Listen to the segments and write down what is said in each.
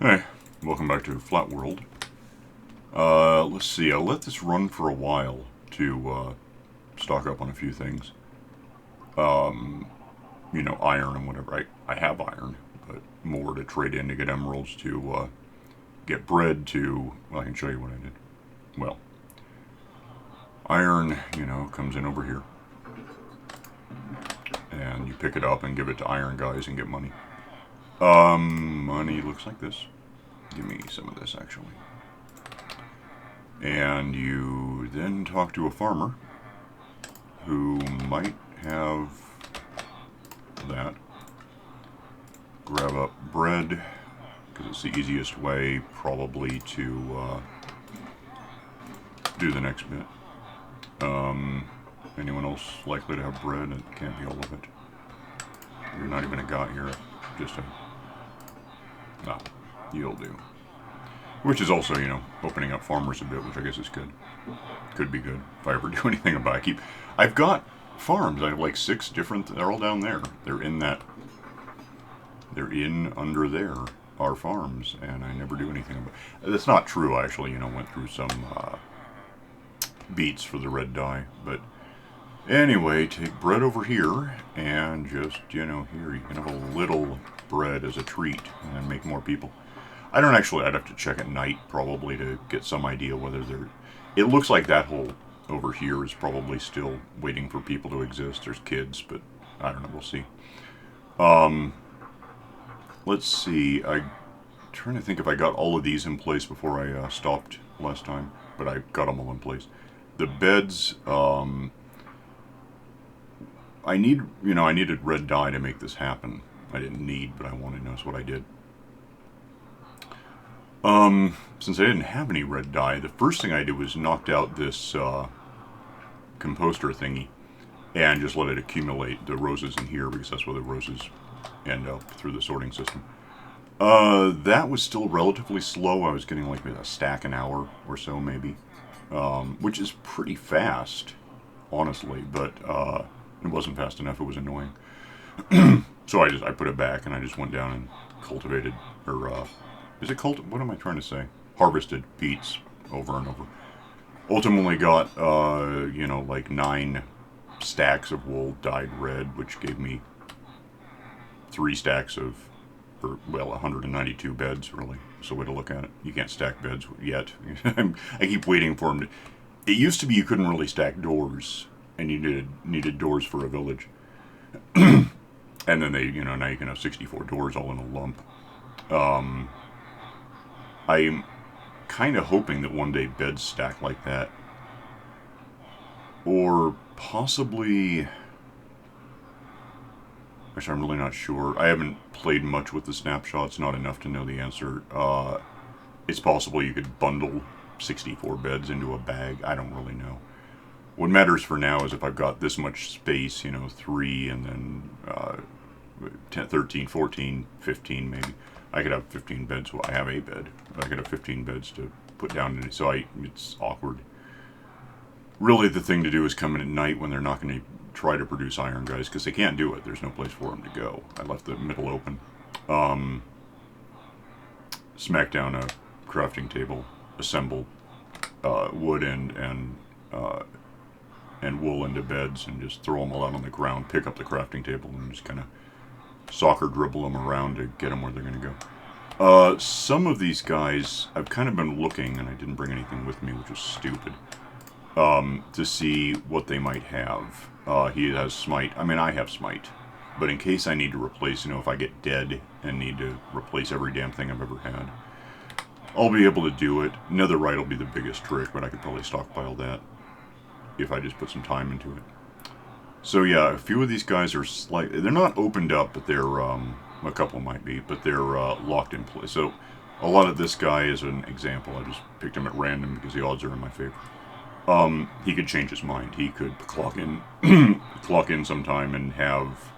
Hey, welcome back to FlatWorld. Let's see, I'll let this run for a while to stock up on a few things. Iron and whatever. I have iron, but more to trade in to get emeralds, to get bread, to. Well, I can show you what I did. Well, iron, comes in over here. And you pick it up and give it to iron guys and get money. Money looks like this. Give me some of this, actually. And you then talk to a farmer who might have that. Grab up bread, because it's the easiest way probably to do the next bit. Anyone else likely to have bread? It can't be all of it. You're not even a got here, just a... No, you'll do. Which is also, opening up farmers a bit, which I guess is good. Could be good if I ever do anything about it. I've got farms. I have like 6 different. They're all down there. They're in under there are farms, and I never do anything about it. That's not true. I actually, went through some beets for the red dye. But anyway, take bread over here, and just, here, you can have a little bread as a treat, and then make more people. I'd have to check at night probably to get some idea whether they're... It looks like that hole over here is probably still waiting for people to exist. There's kids, but I don't know, we'll see. Let's see, I'm trying to think if I got all of these in place before I stopped last time, but I got them all in place. The beds, I needed red dye to make this happen. I didn't need, but I wanted to know, what I did. Since I didn't have any red dye, the first thing I did was knocked out this composter thingy and just let it accumulate the roses in here, because that's where the roses end up through the sorting system. That was still relatively slow. I was getting like a stack an hour or so, maybe, which is pretty fast, honestly, but it wasn't fast enough. It was annoying. So I put it back, and I just went down and cultivated, or what am I trying to say? Harvested beets over and over. Ultimately got, like 9 stacks of wool dyed red, which gave me 3 stacks of, 192 beds, really. That's the way to look at it. You can't stack beds yet. I keep waiting for them to... It used to be you couldn't really stack doors, and you needed doors for a village. And then now you can have 64 doors all in a lump. I'm kind of hoping that one day beds stack like that. Or possibly... Actually, I'm really not sure. I haven't played much with the snapshots, not enough to know the answer. It's possible you could bundle 64 beds into a bag. I don't really know. What matters for now is if I've got this much space, 3 and then 10, 13, 14, 15 maybe. I could have 15 beds. Well, I have a bed, but I could have 15 beds to put down. It's awkward. Really, the thing to do is come in at night when they're not going to try to produce iron guys, because they can't do it. There's no place for them to go. I left the middle open. Smack down a crafting table, assemble wood and wool into beds, and just throw them all out on the ground. Pick up the crafting table and just kind of soccer dribble them around to get them where they're going to go. Some of these guys, I've kind of been looking, and I didn't bring anything with me, which was stupid, to see what they might have. He has smite. I mean, I have smite. But in case I need to replace, if I get dead and need to replace every damn thing I've ever had, I'll be able to do it. Netherite will be the biggest trick, but I could probably stockpile that if I just put some time into it. So yeah, a few of these guys are they're not opened up, but they're, a couple might be, but they're locked in place. So a lot of this guy is an example. I just picked him at random because the odds are in my favor. He could change his mind. He could clock in sometime and have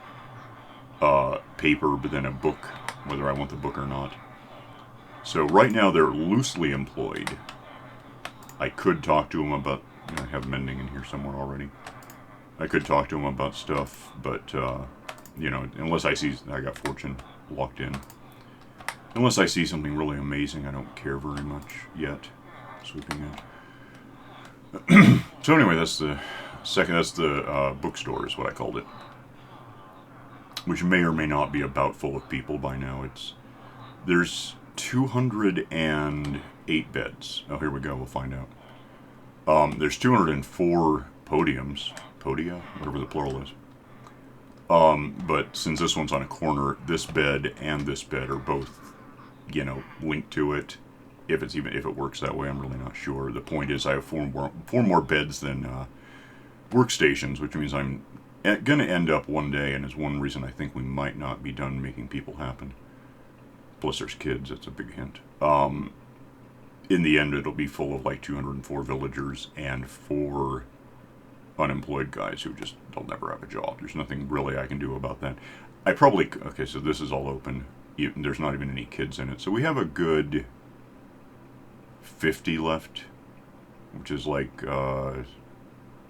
paper, but then a book, whether I want the book or not. So right now they're loosely employed. I could talk to him about, I have mending in here somewhere already. I could talk to him about stuff, but, unless I see I got fortune locked in. Unless I see something really amazing, I don't care very much yet. Sweeping in. So anyway, that's the bookstore is what I called it. Which may or may not be about full of people by now. There's 208 beds. Oh, here we go, we'll find out. There's 204 podia, whatever the plural is. But since this one's on a corner, this bed and this bed are both, linked to it. If it works that way, I'm really not sure. The point is, I have four more beds than workstations, which means I'm gonna end up one day, and is one reason I think we might not be done making people happen. Plus, there's kids. That's a big hint. In the end, it'll be full of like 204 villagers and 4 unemployed guys who they'll never have a job. There's nothing really I can do about that. Okay, so this is all open. There's not even any kids in it. So we have a good 50 left, which is like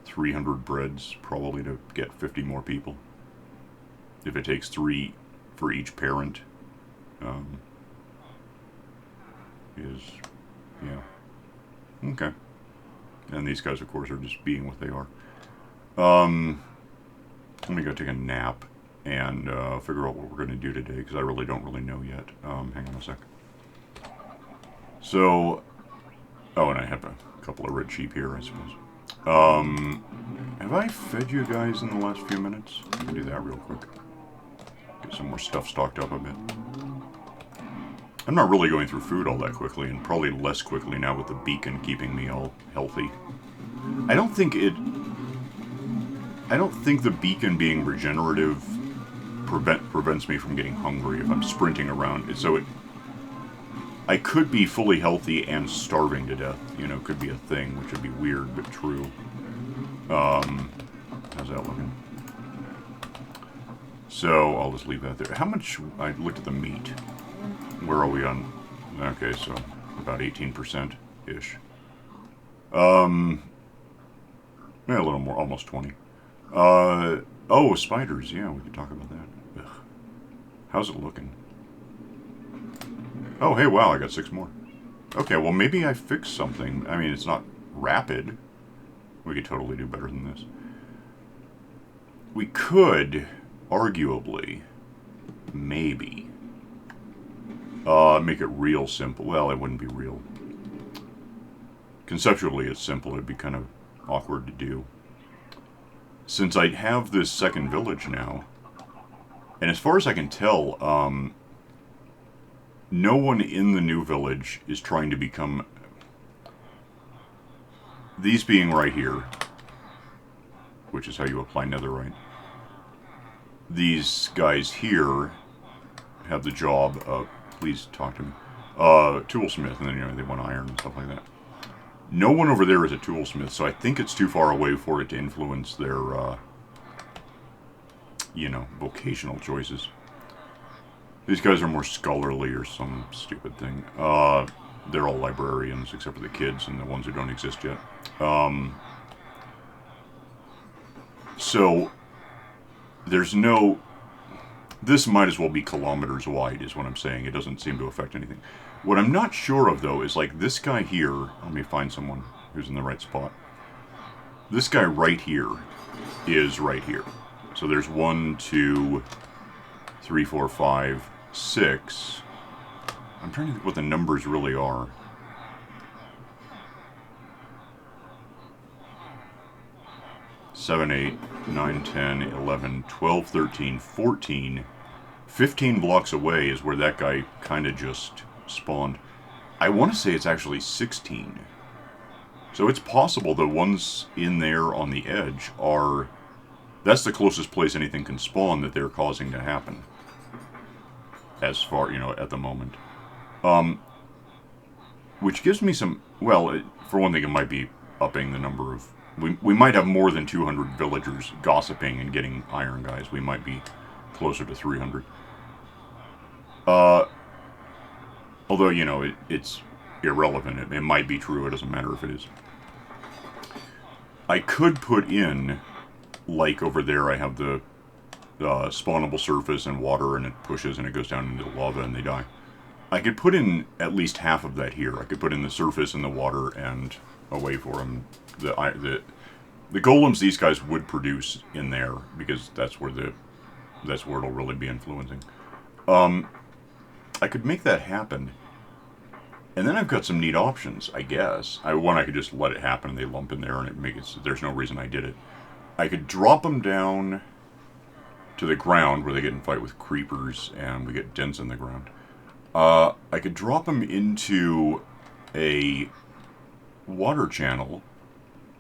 300 breads probably to get 50 more people. If it takes 3 for each parent, yeah. Okay. And these guys, of course, are just being what they are. Let me go take a nap and figure out what we're going to do today, because I really don't know yet. Hang on a sec. So, and I have a couple of red sheep here, I suppose. Have I fed you guys in the last few minutes? I can do that real quick. Get some more stuff stocked up a bit. I'm not really going through food all that quickly, and probably less quickly now with the beacon keeping me all healthy. I don't think the beacon being regenerative prevents me from getting hungry if I'm sprinting around. So I could be fully healthy and starving to death. Could be a thing, which would be weird but true. How's that looking? So I'll just leave that there. How much? I looked at the meat. Where are we on? Okay, so about 18%-ish. Yeah, a little more, almost 20. Spiders. Yeah, we could talk about that. Ugh. How's it looking? Oh, hey, wow, I got 6 more. Okay, well, maybe I fixed something. I mean, it's not rapid. We could totally do better than this. We could, arguably, maybe, make it real simple. Well, it wouldn't be real. Conceptually, it's simple. It'd be kind of awkward to do. Since I have this second village now, and as far as I can tell, no one in the new village is trying to become... These being right here, which is how you apply netherite. These guys here have the job of... Please talk to me. Toolsmith, and then, they want iron and stuff like that. No one over there is a toolsmith, so I think it's too far away for it to influence their, vocational choices. These guys are more scholarly or some stupid thing. They're all librarians, except for the kids and the ones who don't exist yet. So, there's no... This might as well be kilometers wide, is what I'm saying. It doesn't seem to affect anything. What I'm not sure of, though, is like this guy here. Let me find someone who's in the right spot. This guy right here is right here. So there's 1, 2, 3, 4, 5, 6. I'm trying to think what the numbers really are. Seven, 8, 9, 10, 11, 12, 13, 14, 15 blocks away is where that guy kind of just spawned. I want to say it's actually 16. So it's possible the ones in there on the edge are... That's the closest place anything can spawn that they're causing to happen. As far, at the moment. Which gives me some... Well, for one thing, it might be upping the number of... We might have more than 200 villagers gossiping and getting iron guys. We might be closer to 300. Although, it's irrelevant. It might be true. It doesn't matter if it is. I could put in, like over there, I have the spawnable surface and water, and it pushes and it goes down into the lava and they die. I could put in at least half of that here. I could put in the surface and the water and a way for them. The golems these guys would produce in there, because that's where it'll really be influencing. I could make that happen. And then I've got some neat options, I guess. I could just let it happen and they lump in there and there's no reason I did it. I could drop them down to the ground where they get in fight with creepers and we get dents in the ground. I could drop them into a water channel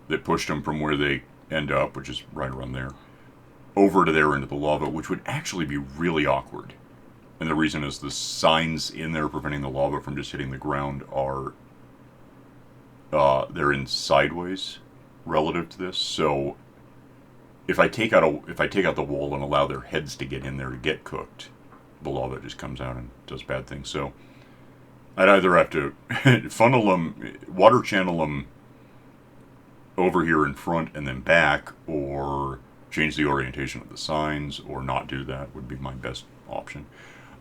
that pushed them from where they end up, which is right around there, over to there into the lava, which would actually be really awkward. And the reason is the signs in there preventing the lava from just hitting the ground are they're in sideways relative to this. So if I take out the wall and allow their heads to get in there to get cooked, the lava just comes out and does bad things. So I'd either have to funnel them, water channel them over here in front and then back, or change the orientation of the signs, or not do that would be my best option.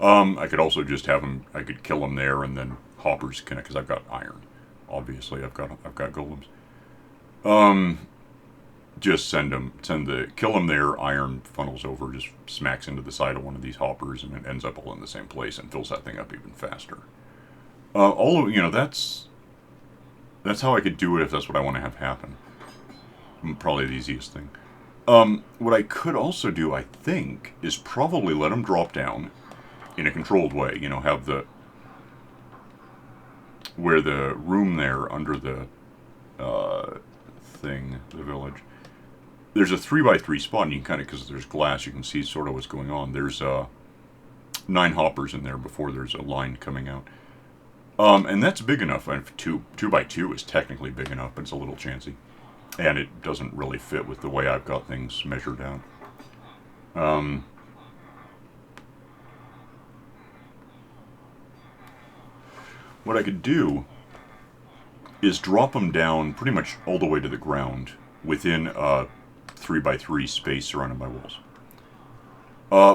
I could also just have them. I could kill them there, and then hoppers connect because I've got iron. Obviously, I've got golems. Just kill them there. Iron funnels over, just smacks into the side of one of these hoppers, and it ends up all in the same place and fills that thing up even faster. That's how I could do it if that's what I want to have happen. Probably the easiest thing. What I could also do, I think, is probably let them drop down in a controlled way. Have where the room there under the the village. There's a 3x3 spot, and you can kind of, because there's glass, you can see sort of what's going on. There's 9 hoppers in there before there's a line coming out. And that's big enough. 2x2 is technically big enough, but it's a little chancy. And it doesn't really fit with the way I've got things measured out. What I could do is drop them down pretty much all the way to the ground within a 3x3 space surrounded by walls.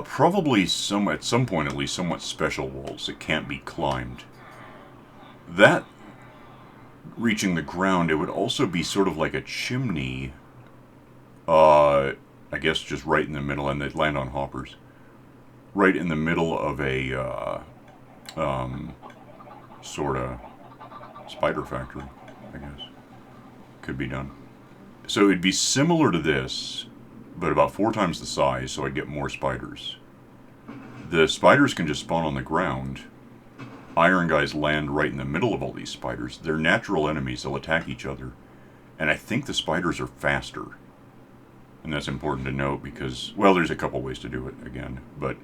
Probably at some point at least, somewhat special walls that can't be climbed. That reaching the ground, it would also be sort of like a chimney, I guess just right in the middle, and they'd land on hoppers. Right in the middle of a sort of spider factory, I guess. Could be done. So it'd be similar to this, but about 4 times the size, so I'd get more spiders. The spiders can just spawn on the ground. Iron guys land right in the middle of all these spiders. They're natural enemies. They'll attack each other. And I think the spiders are faster. And that's important to note because, well, there's a couple ways to do it again. But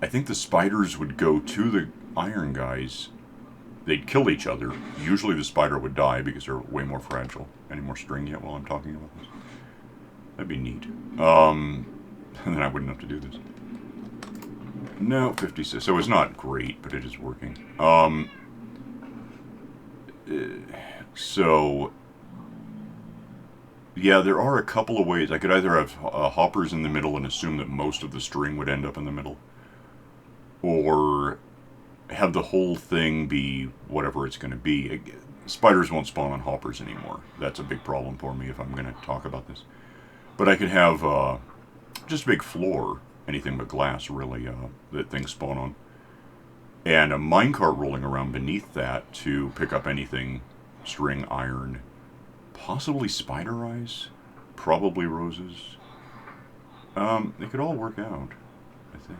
I think the spiders would go to the iron guys. They'd kill each other. Usually the spider would die because they're way more fragile. Any more string yet while I'm talking about this? That'd be neat. And then I wouldn't have to do this. No, 56. So it's not great, but it is working. So, yeah, there are a couple of ways. I could either have hoppers in the middle and assume that most of the string would end up in the middle. Or have the whole thing be whatever it's going to be. Spiders won't spawn on hoppers anymore. That's a big problem for me if I'm going to talk about this. But I could have just a big floor, anything but glass, really, that things spawn on. And a minecart rolling around beneath that to pick up anything, string, iron, possibly spider eyes, probably roses. They could all work out, I think.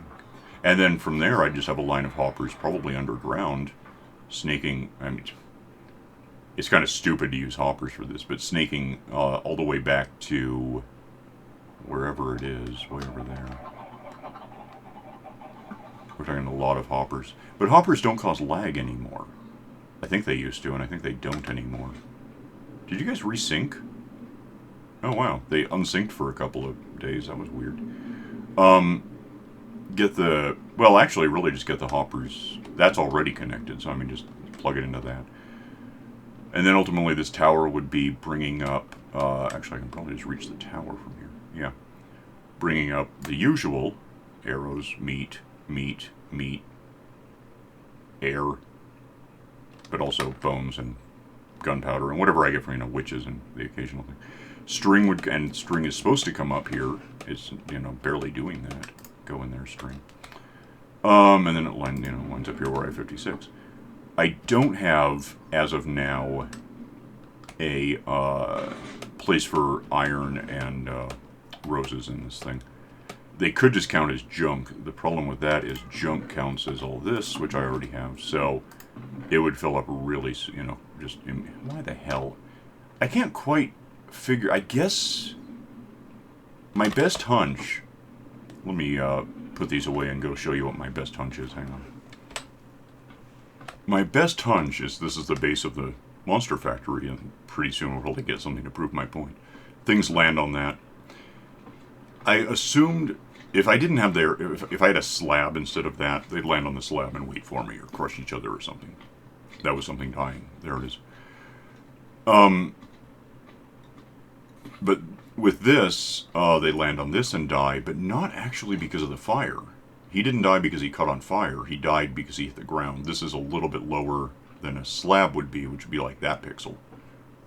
And then from there, I'd just have a line of hoppers, probably underground, snaking. I mean, it's kind of stupid to use hoppers for this, but snaking all the way back to wherever it is, way over there. We're talking a lot of hoppers. But hoppers don't cause lag anymore. I think they used to, and I think they don't anymore. Did you guys resync? Oh, wow. They unsynced for a couple of days. That was weird. Well, actually, really just get the hoppers. That's already connected, so I mean, just plug it into that. And then ultimately this tower would be bringing up... actually, I can probably just reach the tower from here. Yeah. Bringing up the usual arrows, meat, meat, meat, air, but also bones and gunpowder and whatever I get from, you know, witches and the occasional thing. String would, and string is supposed to come up here. It's, you know, barely doing that. Go in there, string. And then it winds up here where I have 56. I don't have, as of now, a place for iron and roses in this thing. They could just count as junk. The problem with that is junk counts as all this, which I already have. So it would fill up really, you know, just, why the hell? I can't quite figure, I guess my best hunch, let me put these away and go show you what my best hunch is. Hang on. My best hunch is this is the base of the monster factory, and pretty soon we'll probably get something to prove my point. Things land on that. I assumed if I didn't have their, if I had a slab instead of that, they'd land on the slab and wait for me or crush each other or something. That was something dying. There it is. But with this, they land on this and die, but not actually because of the fire. He didn't die because he caught on fire. He died because he hit the ground. This is a little bit lower than a slab would be, which would be like that pixel.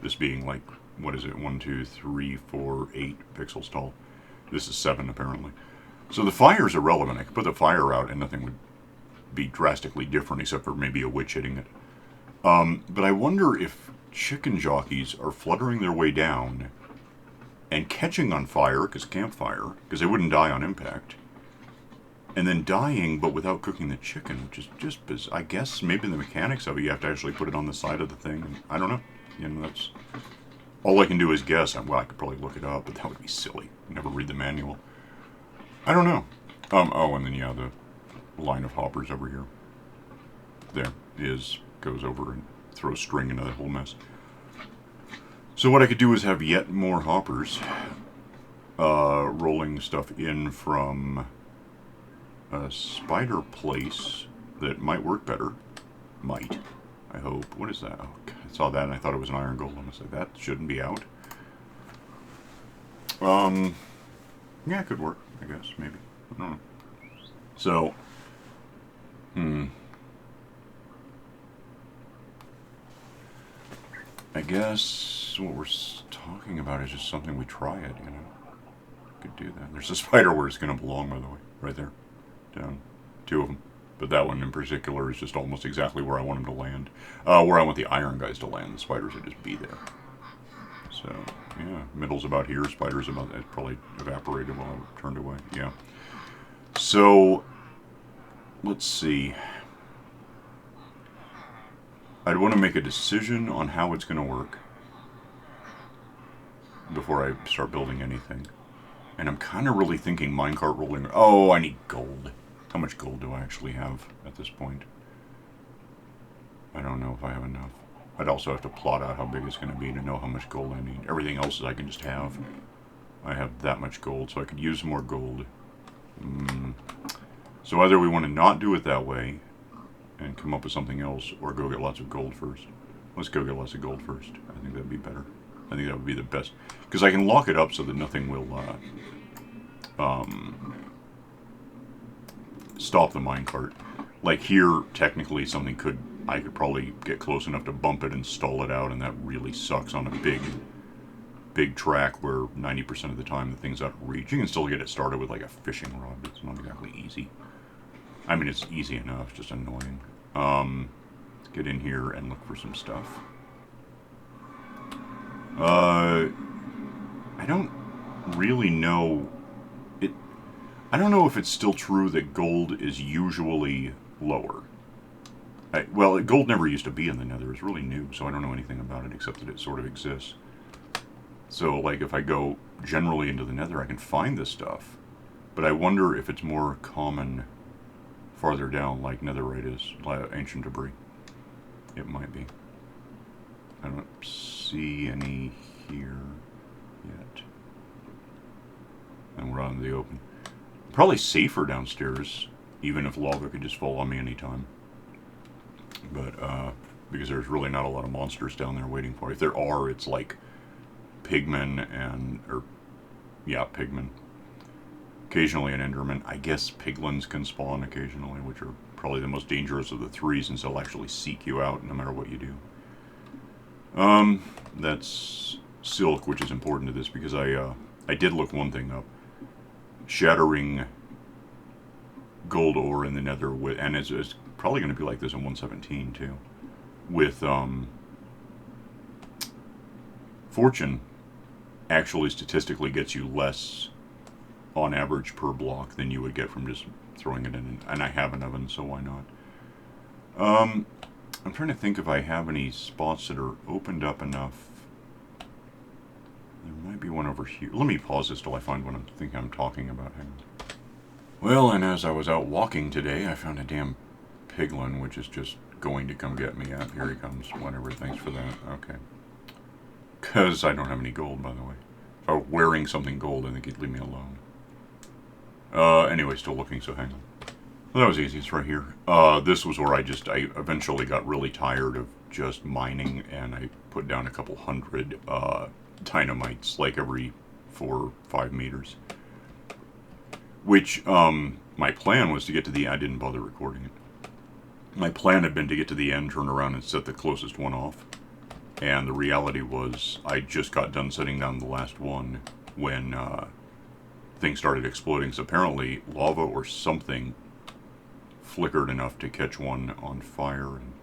This being like, what is it, 1, 2, 3, 4, 8 pixels tall. This is 7, apparently. So the fire is irrelevant. I could put the fire out and nothing would be drastically different except for maybe a witch hitting it. But I wonder if chicken jockeys are fluttering their way down and catching on fire, because campfire, because they wouldn't die on impact, and then dying but without cooking the chicken, which is just bizarre. I guess maybe the mechanics of it, you have to actually put it on the side of the thing. And I don't know. You know, that's all I can do is guess. Well, I could probably look it up, but that would be silly. Never read the manual. I don't know. Oh, and then yeah, the line of hoppers over here. There goes over and throws string into the whole mess. So what I could do is have yet more hoppers, rolling stuff in from a spider place that might work better. Might. I hope. What is that? Oh, God, I saw that and I thought it was an iron golem. I was like, that shouldn't be out. Yeah, it could work, I guess, maybe. I don't know. So, I guess what we're talking about is just something we try it, you know. Could do that. There's a spider where it's going to belong, by the way. Right there. Down. 2 of them. But that one in particular is just almost exactly where I want them to land. Where I want the iron guys to land. The spiders would just be there. So, yeah. Middle's about here. Spiders about... It probably evaporated while I turned away. Yeah. So, let's see. I'd want to make a decision on how it's going to work before I start building anything. And I'm kind of really thinking minecart rolling... Oh, I need gold. How much gold do I actually have at this point? I don't know if I have enough. I'd also have to plot out how big it's going to be to know how much gold I need. Everything else I can just have. I have that much gold, so I could use more gold. So either we want to not do it that way and come up with something else, or go get lots of gold first. Let's go get lots of gold first. I think that'd be better. I think that would be the best. Because I can lock it up so that nothing will stop the minecart. Like here, technically something I could probably get close enough to bump it and stall it out, and that really sucks on a big track where 90% of the time the thing's out of reach. You can still get it started with like a fishing rod, but it's not exactly easy. I mean, it's easy enough, it's just annoying. Let's get in here and look for some stuff. I don't really know. I don't know if it's still true that gold is usually lower. Well, gold never used to be in the Nether. It's really new, so I don't know anything about it except that it sort of exists. So, like, if I go generally into the Nether, I can find this stuff. But I wonder if it's more common farther down, like netherite is, ancient debris. It might be. I don't see any here yet. And we're out in the open. Probably safer downstairs, even if lava could just fall on me anytime. But, because there's really not a lot of monsters down there waiting for you. If there are, it's like pigmen pigmen. Occasionally an enderman. I guess piglins can spawn occasionally, which are probably the most dangerous of the three, since they'll actually seek you out no matter what you do. That's silk, which is important to this because I did look one thing up. Shattering gold ore in the nether with, and it's probably going to be like this in 117 too, with fortune actually statistically gets you less on average per block than you would get from just throwing it in, and I have an oven, so why not? I'm trying to think if I have any spots that are opened up enough. There might be one over here. Let me pause this till I find what I'm talking about. Hang on. Well, and as I was out walking today, I found a damn piglin, which is just going to come get me. Here he comes. Whatever, thanks for that. Okay. Because I don't have any gold, by the way. If I were wearing something gold, I think he'd leave me alone. Anyway, still looking, so hang on. Well, that was easy. It's right here. This was where I eventually got really tired of just mining, and I put down a couple hundred dynamites, like every 4 or 5 meters. Which, my plan was to get to the end. I didn't bother recording it. My plan had been to get to the end, turn around, and set the closest one off. And the reality was, I just got done setting down the last one when things started exploding. So apparently, lava or something flickered enough to catch one on fire, and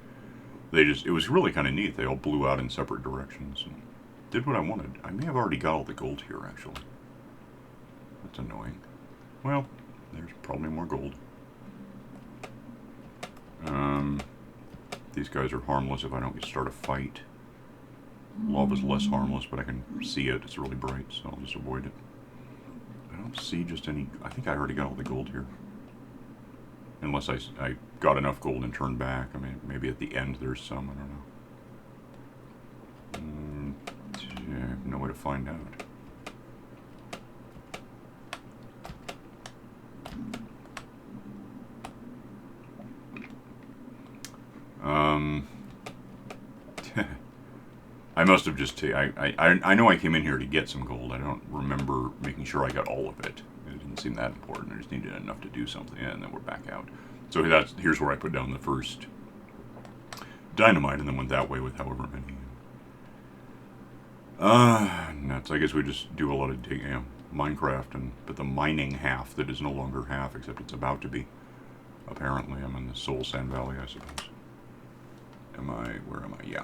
it was really kind of neat. They all blew out in separate directions and did what I wanted. I may have already got all the gold here, actually. That's annoying. Well, there's probably more gold. These guys are harmless if I don't start a fight. Lava's less harmless, but I can see it. It's really bright, so I'll just avoid it. I don't see just any... I think I already got all the gold here. Unless I got enough gold and turned back. I mean, maybe at the end there's some. I don't know. I have no way to find out. I must have just... I know I came in here to get some gold. I don't remember making sure I got all of it. It didn't seem that important. I just needed enough to do something, and then we're back out. So here's where I put down the first dynamite, and then went that way with however many. Nuts. I guess we just do a lot of Minecraft, but the mining half that is no longer half, except it's about to be. Apparently, I'm in the Soul Sand Valley, I suppose. Where am I? Yeah.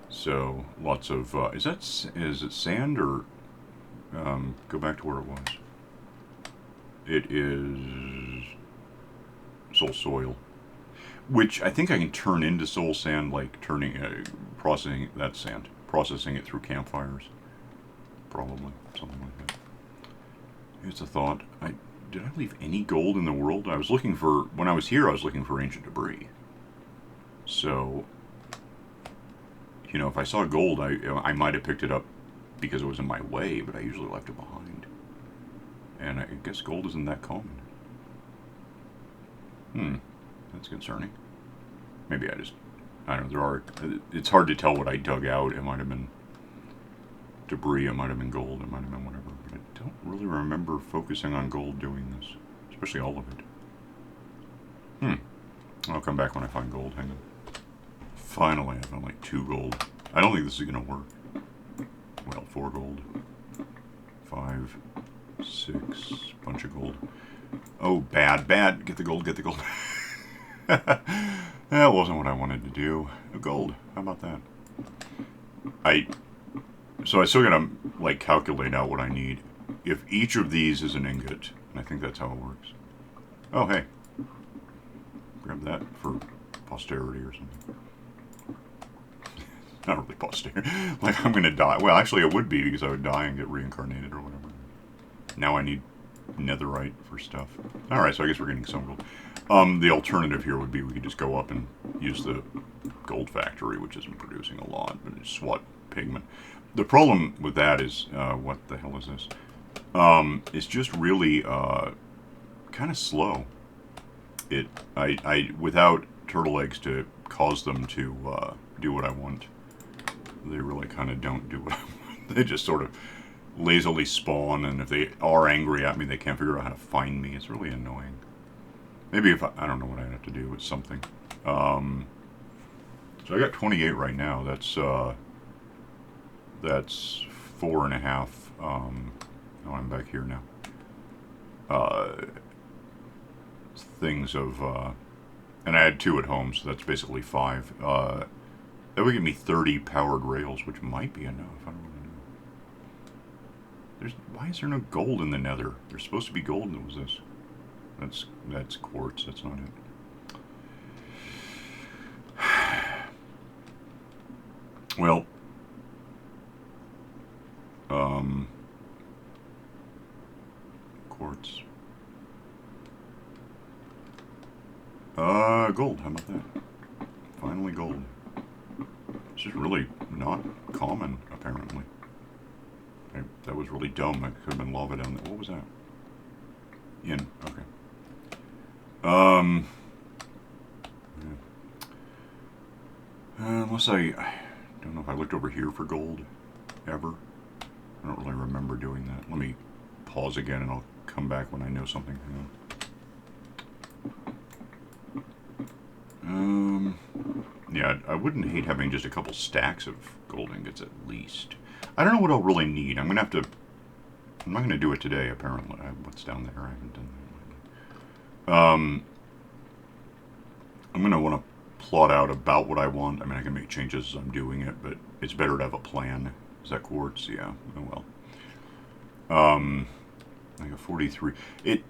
So, lots of, is it sand, or, go back to where it was. It is soul soil, which I think I can turn into soul sand, like processing it through campfires. Probably, something like that. It's a thought. Did I leave any gold in the world? When I was here, I was looking for ancient debris. So, if I saw gold, I might have picked it up because it was in my way, but I usually left it behind. And I guess gold isn't that common. That's concerning. Maybe I don't know, it's hard to tell what I dug out. It might have been debris, it might have been gold, it might have been whatever. But I don't really remember focusing on gold doing this, especially all of it. I'll come back when I find gold. Hang on. Finally, I found like 2 gold. I don't think this is going to work. Well, 4 gold. 5, 6, bunch of gold. Oh, bad. Get the gold, get the gold. That wasn't what I wanted to do. Gold, how about that? So I still gotta, calculate out what I need. If each of these is an ingot, and I think that's how it works. Oh, hey. Grab that for posterity or something. Not really posterity. I'm gonna die. Well, actually it would be, because I would die and get reincarnated or whatever. Now I need netherite for stuff. Alright, so I guess we're getting some gold. The alternative here would be we could just go up and use the gold factory, which isn't producing a lot, but it's SWAT pigment. The problem with that is, what the hell is this? It's just really, kind of slow. Without turtle eggs to cause them to, do what I want, they really kind of don't do what I want. They just sort of lazily spawn, and if they are angry at me, they can't figure out how to find me. It's really annoying. Maybe if I don't know what I'd have to do with something. So I got 28 right now. That's 4.5. Oh, I'm back here now. Things of, and I had 2 at home, so that's basically 5. That would give me 30 powered rails, which might be enough. I don't really know. Why is there no gold in the Nether? There's supposed to be gold. And what was this? That's quartz. That's not it. Well, quartz. Gold. How about that? Finally gold. It's just really not common, apparently. That was really dumb. That could have been lava down there. What was that? In. Okay. Yeah. Unless I don't know if I looked over here for gold ever. I don't really remember doing that. Let me pause again and I'll come back when I know something. Yeah, I wouldn't hate having just a couple stacks of gold ingots at least. I don't know what I'll really need. I'm not going to do it today, apparently. What's down there? I haven't done that. I'm going to want to plot out about what I want. I mean, I can make changes as I'm doing it, but it's better to have a plan. Is that quartz? Yeah. Oh, well. I got 43. It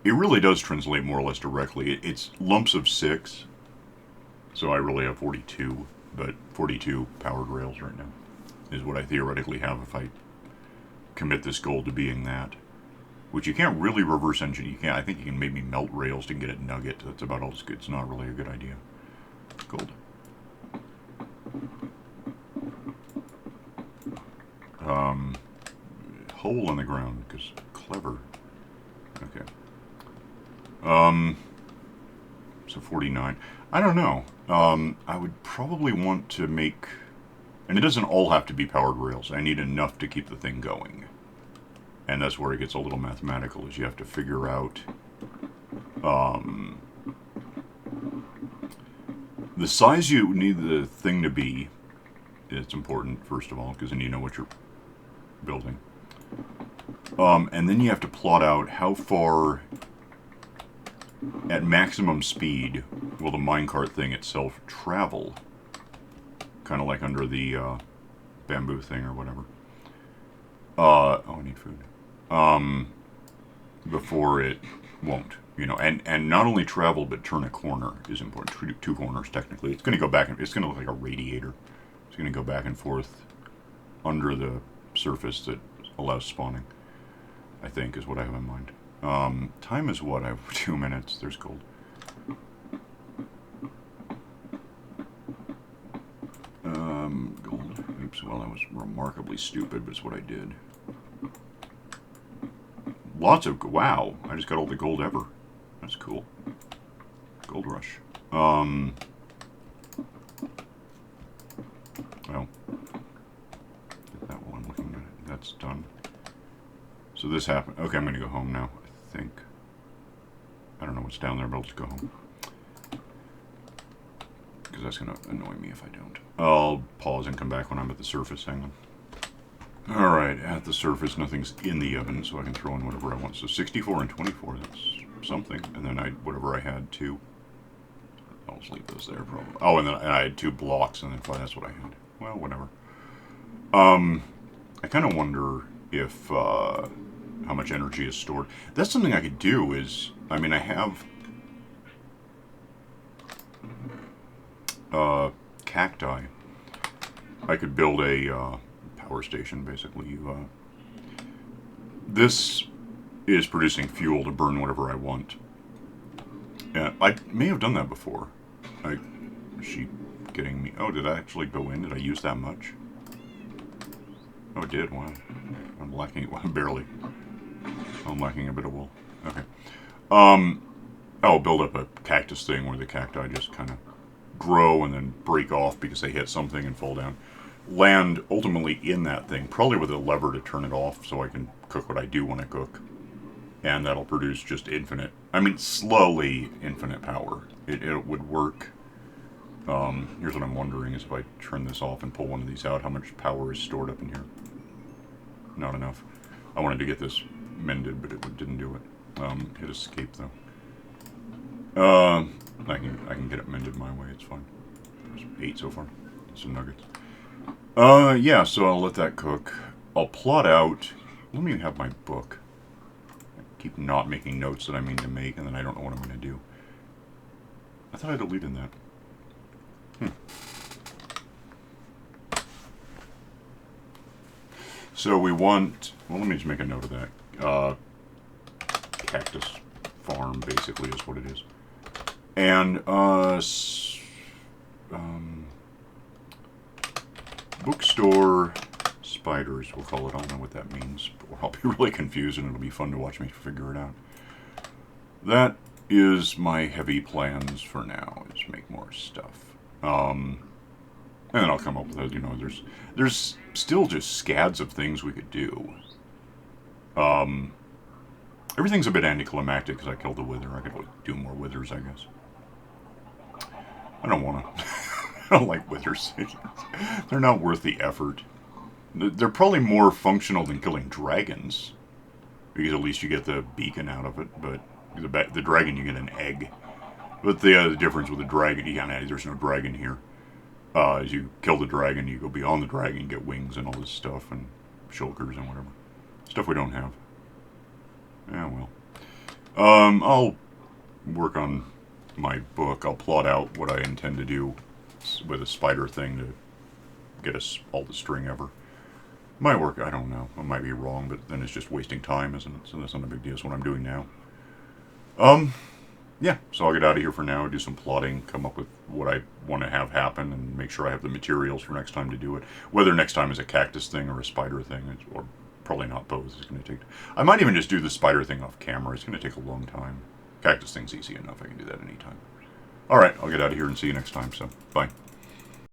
really does translate more or less directly. It's lumps of 6. So I really have 42, but 42 powered rails right now is what I theoretically have if I commit this gold to being that. Which you can't really reverse engineer. You can't. I think you can maybe melt rails to get it nugget. That's about all it's good. It's not really a good idea. Gold. Hole in the ground because clever. Okay. So 49. I don't know. I would probably want to make, and it doesn't all have to be powered rails. I need enough to keep the thing going. And that's where it gets a little mathematical, is you have to figure out the size you need the thing to be. It's important, first of all, because then you know what you're building. And then you have to plot out how far at maximum speed will the minecart thing itself travel. Kind of like under the bamboo thing or whatever. Oh, I need food. Before it won't, you know, and not only travel but turn a corner is important. 2 corners technically. It's going to go back and it's going to look like a radiator. It's going to go back and forth under the surface that allows spawning. I think is what I have in mind. Time is what? I have 2 minutes. There's gold. Gold. Oops. Well, that was remarkably stupid, but it's what I did. Lots of... Wow. I just got all the gold ever. That's cool. Goldrush. Well. Get that while I'm looking at it. That's done. So this happened. Okay, I'm going to go home now, I think. I don't know what's down there, but I'll just go home. Because that's going to annoy me if I don't. I'll pause and come back when I'm at the surface. Hang on. Alright, at the surface, nothing's in the oven, so I can throw in whatever I want. So 64 and 24, that's something. And then whatever I had, 2. I'll just leave those there, probably. Oh, and then I had 2 blocks, and then 5, that's what I had. Well, whatever. I kind of wonder if, how much energy is stored. That's something I could do is, I mean, I have cacti. I could build a power station, basically. This is producing fuel to burn whatever I want. Yeah, I may have done that before. Is she getting me? Oh, did I actually go in? Did I use that much? Oh, it did. Wow. I'm lacking, well, barely. I'm lacking a bit of wool. Okay. I'll build up a cactus thing where the cacti just kind of grow and then break off because they hit something and fall down. Land ultimately in that thing, probably with a lever to turn it off so I can cook what I do want to cook. And that'll produce just infinite I mean, slowly infinite power. It would work. Here's what I'm wondering is if I turn this off and pull one of these out, how much power is stored up in here? Not enough. I wanted to get this mended, but it didn't do it. Hit escape, though. I can get it mended my way, it's fine. There's 8 so far. Some nuggets. Yeah, so I'll let that cook. I'll plot out... Let me have my book. I keep not making notes that I mean to make, and then I don't know what I'm going to do. I thought I deleted that. So we want... Well, let me just make a note of that. Cactus farm, basically, is what it is. And, bookstore spiders, we'll call it. I don't know what that means, but I'll be really confused and it'll be fun to watch me figure it out. That is my heavy plans for now, is make more stuff. And then I'll come up with, you know, there's still just scads of things we could do. Everything's a bit anticlimactic because I killed the wither. I could do more withers, I guess. I don't want to. I don't like withers. They're not worth the effort. They're probably more functional than killing dragons, because at least you get the beacon out of it. But the dragon, you get an egg. But the difference with the dragon, there's no dragon here. As you kill the dragon, you go beyond the dragon, you get wings and all this stuff, and shulkers and whatever. Stuff we don't have. Yeah, well. I'll work on my book. I'll plot out what I intend to do with a spider thing to get us all the string ever. Might work, I don't know. I might be wrong, but then it's just wasting time, isn't it? So that's not a big deal. It's what I'm doing now. Yeah, so I'll get out of here for now, do some plotting, come up with what I want to have happen, and make sure I have the materials for next time to do it. Whether next time is a cactus thing or a spider thing, or probably not both. It's going to take... I might even just do the spider thing off camera. It's going to take a long time. Cactus thing's easy enough. I can do that anytime. Alright, I'll get out of here and see you next time, so bye.